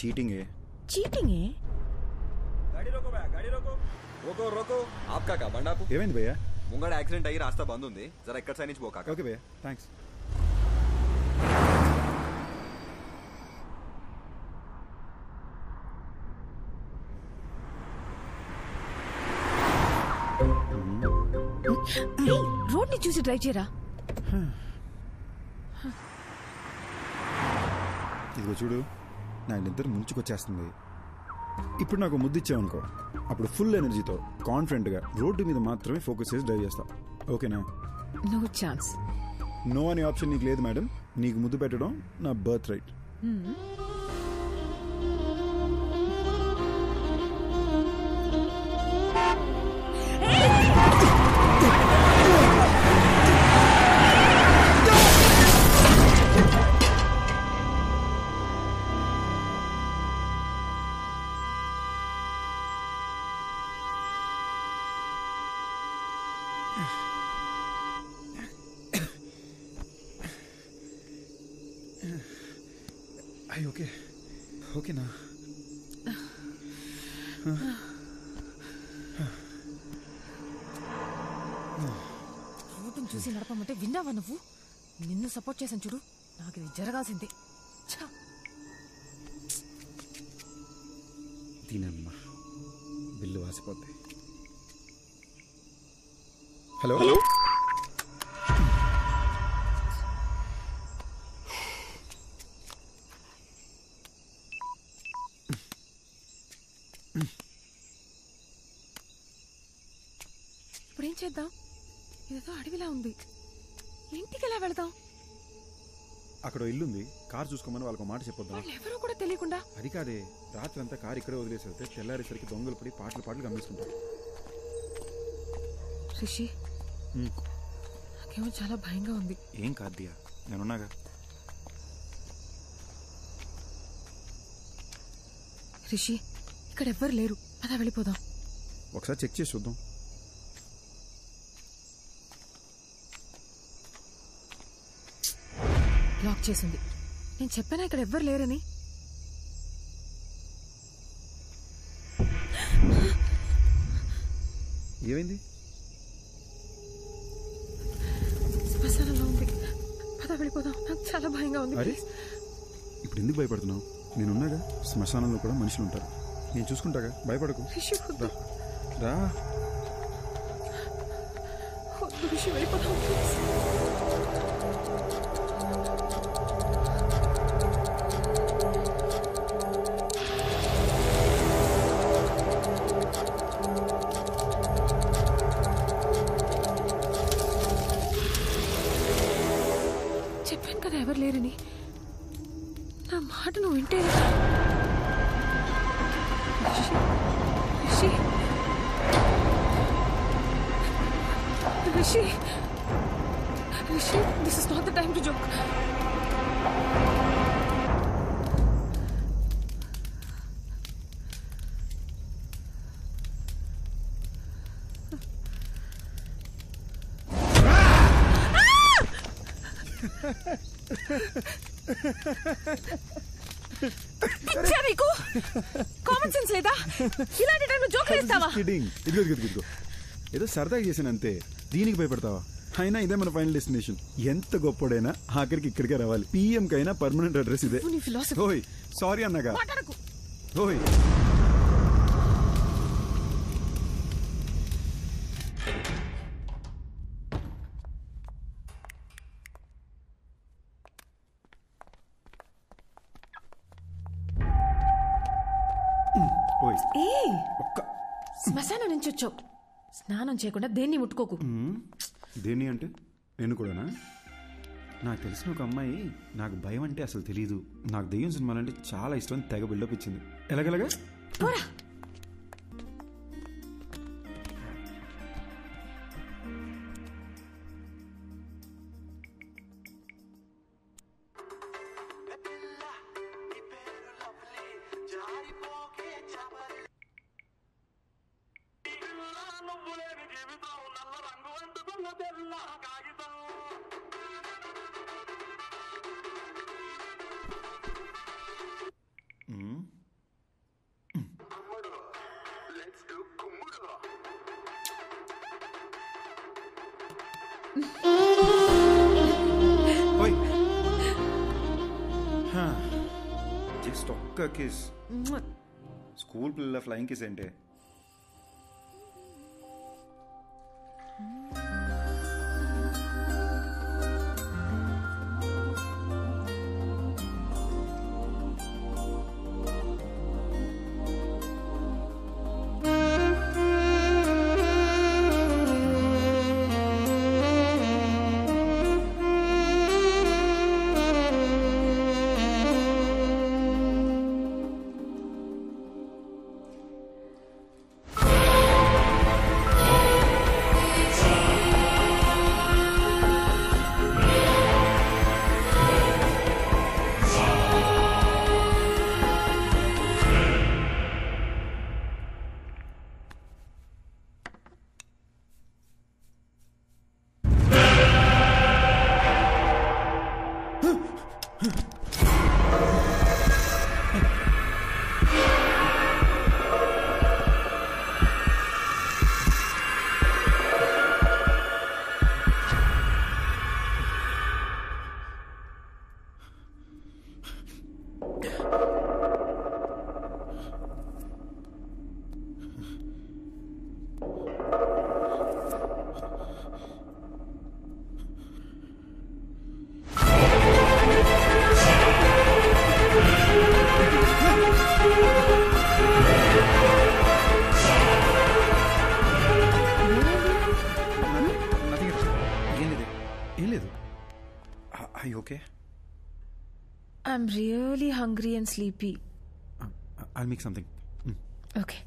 Cheating है। Cheating है? गाड़ी रोको भैया, गाड़ी रोको। रोको रोको। आपका का బండి ఆపు. ఏమైంది భయ్యా? ముంగడ యాక్సిడెంట్ అయ్యి రాస్తా బంద్ ఉంది. జరా ఇక్కడ సైడ్ నుంచి పో కాకా. ఓకే భయ్యా, థ్యాంక్స్. రోడ్ ని చూసి డ్రైవ్ చేయరా. ఇదిగో చూడు, నా నిద్ర ముంచుకొచ్చేస్తుంది. ఇప్పుడు నాకు ముద్దు ఇచ్చావనుకో, అప్పుడు ఫుల్ ఎనర్జీతో కాన్ఫిడెంట్గా రోడ్డు మీద మాత్రమే ఫోకస్ చేసి డ్రైవ్ చేస్తా. ఓకేనా? No chance. నో అనే ఆప్షన్ నీకు లేదు మేడం. నీకు ముద్దు పెట్టడం నా బర్త్ రైట్. అయ్యి ఓకే, ఓకేనా? రోడ్డును చూసి నడపమంటే విన్నావా నువ్వు? నిన్ను సపోర్ట్ చేశాను చూడు, నాకు ఇది జరగాల్సిందే. దీనమ్మా బిల్లు వాసిపోద్ది. హలో, ఇప్పుడేం చేద్దాం? ఇదేదో అడవిలా ఉంది, ఇంటికి ఎలా వెళదాం? అక్కడ ఇల్లుంది, కార్ చూసుకోమని వాళ్ళకి మాట చెప్పొద్దాం. ఎవరో కూడా తెలియకుండా. అది కాదే, రాత్రి అంతా కారు ఇక్కడే వదిలేసి వెళ్తే తెల్లారేసరికి దొంగలు పడి పాటలు గమనిస్తుంటారు. రిషి, నాకేమో చాలా భయంగా ఉంది. ఏం కాదు దియా, నేనున్నాగా. రిషి, ఇక్కడ ఎవ్వరు లేరు, పద వెళ్ళిపోదాం. ఒకసారి చెక్ చేసి చూద్దాం. లాక్ చేసింది. నేను చెప్పానా ఇక్కడ ఎవ్వరు లేరని? ఏమైంది? శ్మశానంలో ఉంది, పద వెళ్ళిపోదాం. నాకు చాలా భయంగా ఉంది. అరే, ఇప్పుడు ఎందుకు భయపడుతున్నావు? నేనున్నాగా. శ్మశానంలో కూడా మనుషులు ఉంటారు, నేను చూసుకుంటాగా, భయపడకు. రా, రిషి వెళ్ళిపోదాం. చెప్పాను కదా ఎవరు లేరని. నా మాట నువ్వు వింటే. Rishi, Rishi, Rishi, this is not the time to joke. నీకు కామన్ సెన్స్ లేదా? ఇలాంటి టైంలో జోకులు వేస్తావా? ఇదిగో ఏదో సరదాగా చేశాను అంతే, దీనికి భయపడతావా? అయినా ఇదే మన ఫైనల్ డెస్టినేషన్. ఎంత గొప్పడైనా ఆఖరికి ఇక్కడికే రావాలి. పిఎం కైనా పర్మనెంట్ అడ్రస్ ఇదే. ఓయ్ సారీ అన్నగా. ఓయ్ శ్మశానం నుంచి వచ్చావు, స్నానం చేయకుండా దేన్ని ముట్టుకోకు. దేన్ని అంటే నేను కూడానా? నాకు తెలిసిన ఒక అమ్మాయి నాకు భయం అంటే అసలు తెలీదు, నాకు దెయ్యం సినిమాలంటే చాలా ఇష్టం, తెగ బిల్డప్ ఇచ్చింది. ఎలాగెలాగా? ఓయ్ జస్ట్ ఒక్క కిస్. స్కూల్ పిల్లల ఫ్లయింగ్ కిస్ ఏంటే? Are you okay? I'm really hungry and sleepy. I'll make something. Okay.